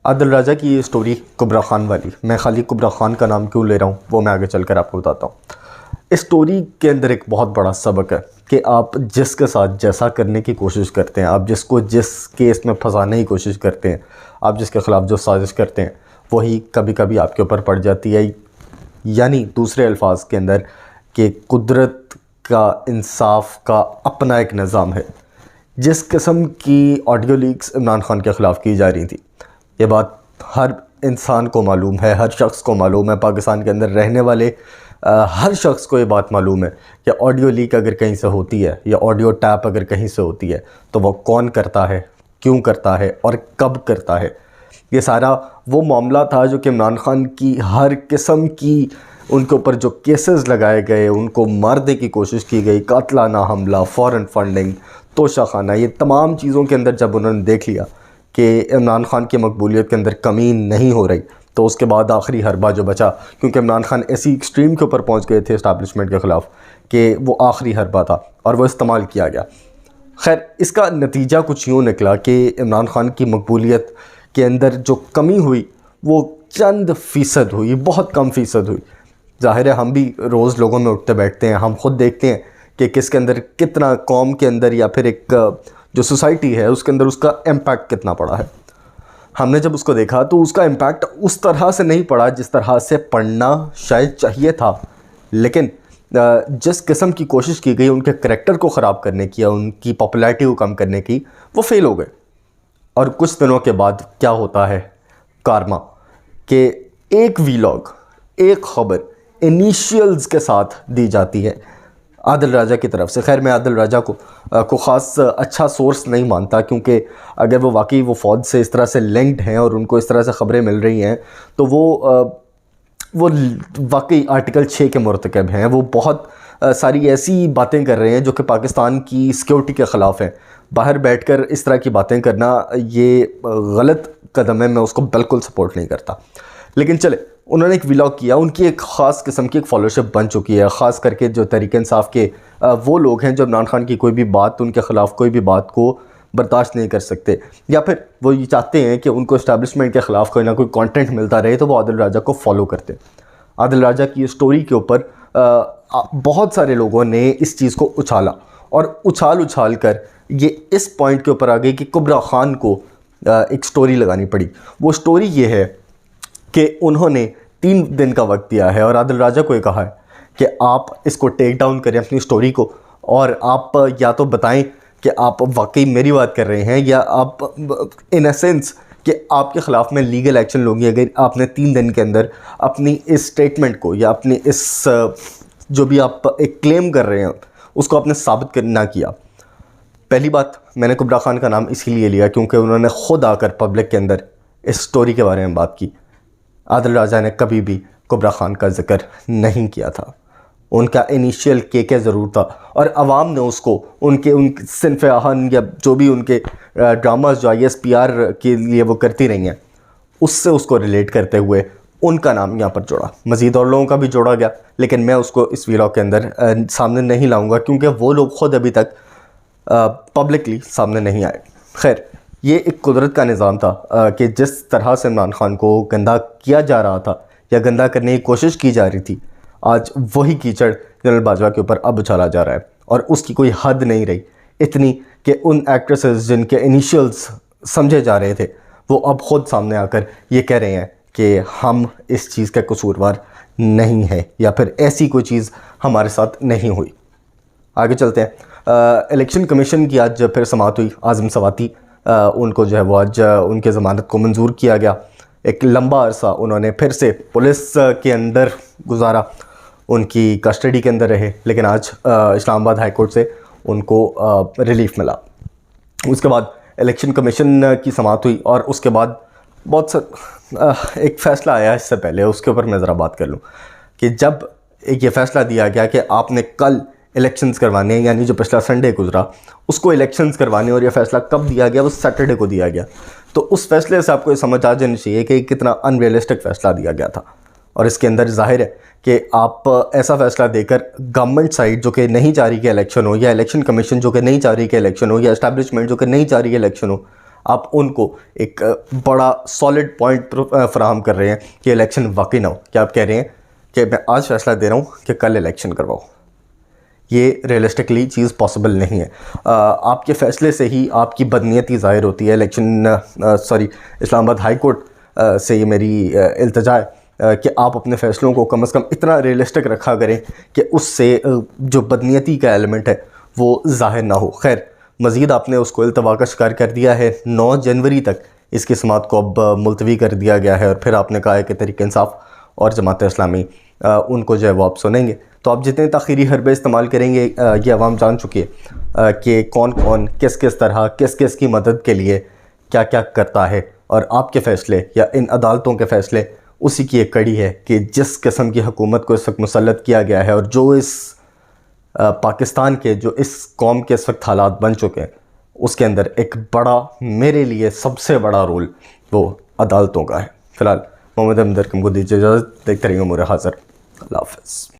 आदिल राजा की ये स्टोरी कुबरा खान वाली, मैं खाली कुबरा खान का नाम क्यों ले रहा हूँ वो मैं आगे चलकर आपको बताता हूँ। इस स्टोरी के अंदर एक बहुत बड़ा सबक है कि आप जिसके साथ जैसा करने की कोशिश करते हैं, आप जिसको जिस केस में फंसाने की कोशिश करते हैं, आप जिसके ख़िलाफ़ जो साजिश करते हैं, वही कभी कभी आपके ऊपर पड़ जाती है। यानी दूसरे अल्फाज के अंदर कि कुदरत का, इंसाफ का अपना एक निज़ाम है। जिस किस्म की ऑडियो लीक्स इमरान खान के ख़िलाफ़ की जा रही थी, ये बात हर इंसान को मालूम है, हर शख्स को मालूम है, पाकिस्तान के अंदर रहने वाले हर शख्स को ये बात मालूम है कि ऑडियो लीक अगर कहीं से होती है या ऑडियो टैप अगर कहीं से होती है तो वो कौन करता है, क्यों करता है और कब करता है। ये सारा वो मामला था जो कि इमरान खान की हर किस्म की, उनके ऊपर जो केसेस लगाए गए, उनको मारने की कोशिश की गई, कातलाना हमला, फ़ॉरेन फंडिंग, तोशाखाना, ये तमाम चीज़ों के अंदर जब उन्होंने देख लिया कि इमरान खान की मकबूलियत के अंदर कमी नहीं हो रही, तो उसके बाद आखिरी हरबा जो बचा, क्योंकि इमरान खान ऐसी एक्सट्रीम के ऊपर पहुंच गए थे इस्टेब्लिशमेंट के ख़िलाफ़ कि वो आखिरी हरबा था और वो इस्तेमाल किया गया। खैर, इसका नतीजा कुछ यूँ निकला कि इमरान खान की मकबूलियत के अंदर जो कमी हुई वो चंद फ़ीसद हुई, बहुत कम फ़ीसद हुई। ज़ाहिर है हम भी रोज़ लोगों में उठते बैठते हैं, हम ख़ुद देखते हैं कि किसके अंदर कितना, कौम के अंदर या फिर एक जो सोसाइटी है उसके अंदर उसका इम्पैक्ट कितना पड़ा है। हमने जब उसको देखा तो उसका इम्पैक्ट उस तरह से नहीं पड़ा जिस तरह से पढ़ना शायद चाहिए था, लेकिन जिस किस्म की कोशिश की गई उनके करैक्टर को ख़राब करने की या उनकी पॉपुलैरिटी को कम करने की, वो फेल हो गए। और कुछ दिनों के बाद क्या होता है कारमा, कि एक वीलॉग, एक ख़बर इनिशियल्स के साथ दी जाती है आदिल राजा की तरफ से। खैर, मैं आदिल राजा को ख़ास अच्छा सोर्स नहीं मानता, क्योंकि अगर वो वाकई वो फ़ौज से इस तरह से लिंक्ड हैं और उनको इस तरह से ख़बरें मिल रही हैं तो वो वाकई आर्टिकल 6 के मुर्तकब हैं। वो बहुत सारी ऐसी बातें कर रहे हैं जो कि पाकिस्तान की सिक्योरिटी के ख़िलाफ़ हैं। बाहर बैठकर इस तरह की बातें करना ये गलत कदम है, मैं उसको बिल्कुल सपोर्ट नहीं करता। लेकिन चले, उन्होंने एक व्लॉग किया, उनकी एक ख़ास किस्म की एक फॉलोशिप बन चुकी है, ख़ास करके जो तहरीक इंसाफ के वो लोग हैं जो इमरान खान की कोई भी बात, उनके ख़िलाफ़ कोई भी बात को बर्दाश्त नहीं कर सकते, या फिर वो ये चाहते हैं कि उनको इस्टेब्लिशमेंट के ख़िलाफ़ कोई ना कोई कंटेंट मिलता रहे, तो वो आदिल राजा को फॉलो करते हैं। आदिल राजा की स्टोरी के ऊपर बहुत सारे लोगों ने इस चीज़ को उछाला और उछाल कर ये इस पॉइंट के ऊपर आ गई कि कुबरा खान को एक स्टोरी लगानी पड़ी। वो स्टोरी ये है कि उन्होंने 3 दिन का वक्त दिया है और आदिल राजा को ये कहा है कि आप इसको टेक डाउन करें अपनी स्टोरी को, और आप या तो बताएं कि आप वाकई मेरी बात कर रहे हैं, या आप इन अ सेंस कि आपके ख़िलाफ़ में लीगल एक्शन लूँगी अगर आपने 3 दिन के अंदर अपनी इस स्टेटमेंट को या अपनी इस जो भी आप एक क्लेम कर रहे हैं उसको आपने साबित ना किया। पहली बात, मैंने कुबरा खान का नाम इसीलिए लिया क्योंकि उन्होंने ख़ुद आकर पब्लिक के अंदर इस स्टोरी के बारे में बात की। आदिल राजा ने कभी भी कुबरा खान का जिक्र नहीं किया था। उनका इनिशियल के ज़रूर था और अवाम ने उसको उनके सिन्फ़ आहन या जो भी उनके ड्रामाज जो ISPR के लिए वो करती रही हैं, उससे उसको रिलेट करते हुए उनका नाम यहाँ पर जोड़ा। मज़ीद और लोगों का भी जोड़ा गया, लेकिन मैं उसको इस व्लॉग के अंदर सामने नहीं लाऊंगा क्योंकि वो लोग ख़ुद अभी तक पब्लिकली सामने नहीं आए। खैर, ये एक कुदरत का निज़ाम था कि जिस तरह से इमरान खान को गंदा किया जा रहा था या गंदा करने की कोशिश की जा रही थी, आज वही कीचड़ जनरल बाजवा के ऊपर अब उछाला जा रहा है और उसकी कोई हद नहीं रही। इतनी कि उन एक्ट्रेसेस जिनके इनिशियल्स समझे जा रहे थे वो अब ख़ुद सामने आकर ये कह रहे हैं कि हम इस चीज़ का कसूरवार नहीं है या फिर ऐसी कोई चीज़ हमारे साथ नहीं हुई। आगे चलते हैं। इलेक्शन कमीशन की आज फिर समाअत हुई। आज़म सवाती उनको जो है वो आज उनके ज़मानत को मंजूर किया गया। एक लंबा अरसा उन्होंने फिर से पुलिस के अंदर गुजारा, उनकी कस्टडी के अंदर रहे, लेकिन आज इस्लामाबाद हाई कोर्ट से उनको रिलीफ मिला। उसके बाद इलेक्शन कमीशन की समाअत हुई और उसके बाद बहुत एक फ़ैसला आया। इससे पहले उसके ऊपर मैं ज़रा बात कर लूँ कि जब एक ये फ़ैसला दिया गया कि आपने कल इलेक्शंस करवाने हैं, यानी जो पिछला संडे गुजरा उसको इलेक्शंस करवाने, और ये फ़ैसला कब दिया गया, वो सैटरडे को दिया गया। तो उस फैसले से आपको ये समझ आ जानी चाहिए कि कितना अनरियलिस्टिक फ़ैसला दिया गया था। और इसके अंदर जाहिर है कि आप ऐसा फ़ैसला देकर गवर्नमेंट साइड जो कि नहीं चाह रही कि इलेक्शन हो, या इलेक्शन कमीशन जो कि नहीं चाह रही कि इलेक्शन हो, या इस्टेब्लिशमेंट जो कि नहीं चाह रही कि इलेक्शन हो, आप उनको एक बड़ा सॉलिड पॉइंट फराहम कर रहे हैं कि इलेक्शन वाकई ना हो, कि आप कह रहे हैं कि मैं आज फैसला दे रहा हूँ कि कल इलेक्शन करवाओ। ये रियलिस्टिकली चीज़ पॉसिबल नहीं है। आपके फ़ैसले से ही आपकी बदनीयती ज़ाहिर होती है। इस्लामाबाद हाई कोर्ट से ये मेरी इल्तिजा है कि आप अपने फ़ैसलों को कम से कम इतना रियलिस्टिक रखा करें कि उससे जो बदनीयती का एलिमेंट है वो ज़ाहिर ना हो। खैर, मज़ीद आपने उसको इल्तवा का शिकार कर दिया है। 9 जनवरी तक इसकी समाअत को अब मुलतवी कर दिया गया है और फिर आपने कहा है कि तहरीक इंसाफ और जमात इस्लामी उनको जो है वो आप सुनेंगे। तो आप जितने तख़ीरी हरबे इस्तेमाल करेंगे ये आवाम जान चुकी है कि कौन कौन किस किस तरह किस किस की मदद के लिए क्या क्या करता है, और आपके फ़ैसले या इन अदालतों के फ़ैसले उसी की एक कड़ी है कि जिस किस्म की हुकूमत को इस वक्त मुसल्लत किया गया है और जो इस पाकिस्तान के जो इस कौम के इस वक्त हालात बन चुके हैं उसके अंदर एक बड़ा, मेरे लिए सबसे बड़ा रोल वो अदालतों का है। फ़िलहाल मोहम्मद हमदर्द को दीजिए इजाज़त। देखते रहिए उम्र हाज़िर। अल्लाह हाफ़िज़।